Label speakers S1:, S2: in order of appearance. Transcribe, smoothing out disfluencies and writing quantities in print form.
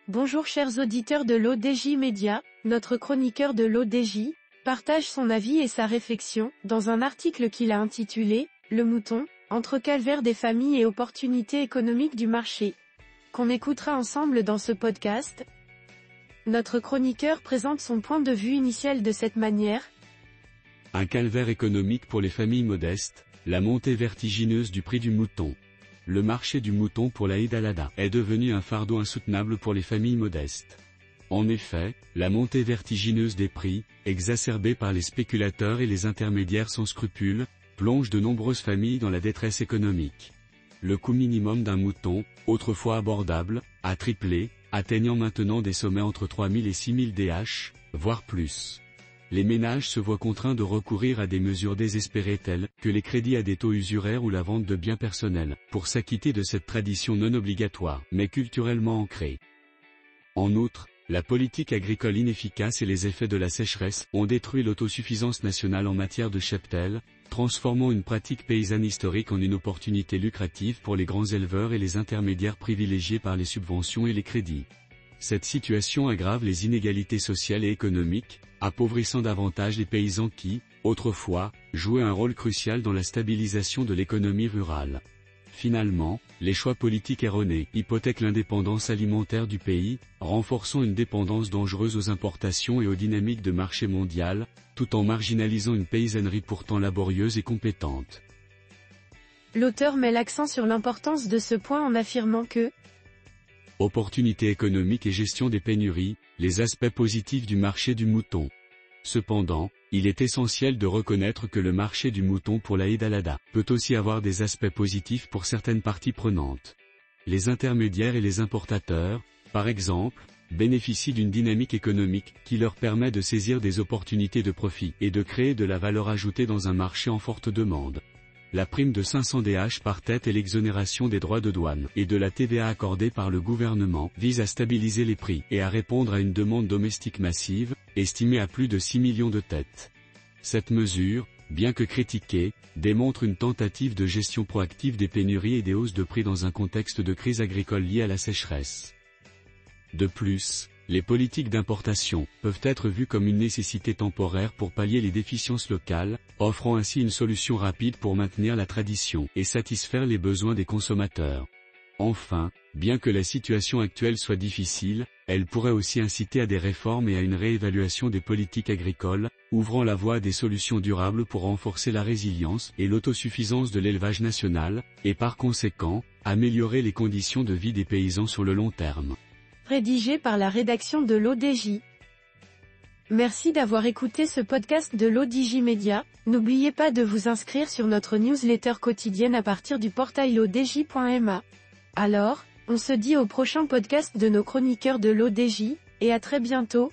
S1: Bonjour chers auditeurs de l'ODJ Média, notre chroniqueur de l'ODJ partage son avis et sa réflexion dans un article qu'il a intitulé « Le mouton, entre calvaire des familles et opportunités économiques du marché », qu'on écoutera ensemble dans ce podcast. Notre chroniqueur présente son point de vue initial de cette manière.
S2: Un calvaire économique pour les familles modestes, la montée vertigineuse du prix du mouton. Le marché du mouton pour la Eid al-Adha est devenu un fardeau insoutenable pour les familles modestes. En effet, la montée vertigineuse des prix, exacerbée par les spéculateurs et les intermédiaires sans scrupules, plonge de nombreuses familles dans la détresse économique. Le coût minimum d'un mouton, autrefois abordable, a triplé, atteignant maintenant des sommets entre 3 000 et 6 000 DH, voire plus. Les ménages se voient contraints de recourir à des mesures désespérées telles que les crédits à des taux usuraires ou la vente de biens personnels, pour s'acquitter de cette tradition non obligatoire, mais culturellement ancrée. En outre, la politique agricole inefficace et les effets de la sécheresse ont détruit l'autosuffisance nationale en matière de cheptel, transformant une pratique paysanne historique en une opportunité lucrative pour les grands éleveurs et les intermédiaires privilégiés par les subventions et les crédits. Cette situation aggrave les inégalités sociales et économiques, appauvrissant davantage les paysans qui, autrefois, jouaient un rôle crucial dans la stabilisation de l'économie rurale. Finalement, les choix politiques erronés hypothèquent l'indépendance alimentaire du pays, renforçant une dépendance dangereuse aux importations et aux dynamiques de marché mondial, tout en marginalisant une paysannerie pourtant laborieuse et compétente.
S1: L'auteur met l'accent sur l'importance de ce point en affirmant que
S2: opportunités économiques et gestion des pénuries, les aspects positifs du marché du mouton. Cependant, il est essentiel de reconnaître que le marché du mouton pour la Eid al-Adha peut aussi avoir des aspects positifs pour certaines parties prenantes. Les intermédiaires et les importateurs, par exemple, bénéficient d'une dynamique économique qui leur permet de saisir des opportunités de profit et de créer de la valeur ajoutée dans un marché en forte demande. La prime de 500 DH par tête et l'exonération des droits de douane et de la TVA accordée par le gouvernement visent à stabiliser les prix et à répondre à une demande domestique massive, estimée à plus de 6 millions de têtes. Cette mesure, bien que critiquée, démontre une tentative de gestion proactive des pénuries et des hausses de prix dans un contexte de crise agricole liée à la sécheresse. De plus, les politiques d'importation peuvent être vues comme une nécessité temporaire pour pallier les déficiences locales, offrant ainsi une solution rapide pour maintenir la tradition et satisfaire les besoins des consommateurs. Enfin, bien que la situation actuelle soit difficile, elle pourrait aussi inciter à des réformes et à une réévaluation des politiques agricoles, ouvrant la voie à des solutions durables pour renforcer la résilience et l'autosuffisance de l'élevage national, et par conséquent, améliorer les conditions de vie des paysans sur le long terme.
S1: Rédigé par la rédaction de l'ODJ. Merci d'avoir écouté ce podcast de l'ODJ Média. N'oubliez pas de vous inscrire sur notre newsletter quotidienne à partir du portail odj.ma. Alors, on se dit au prochain podcast de nos chroniqueurs de l'ODJ, et à très bientôt.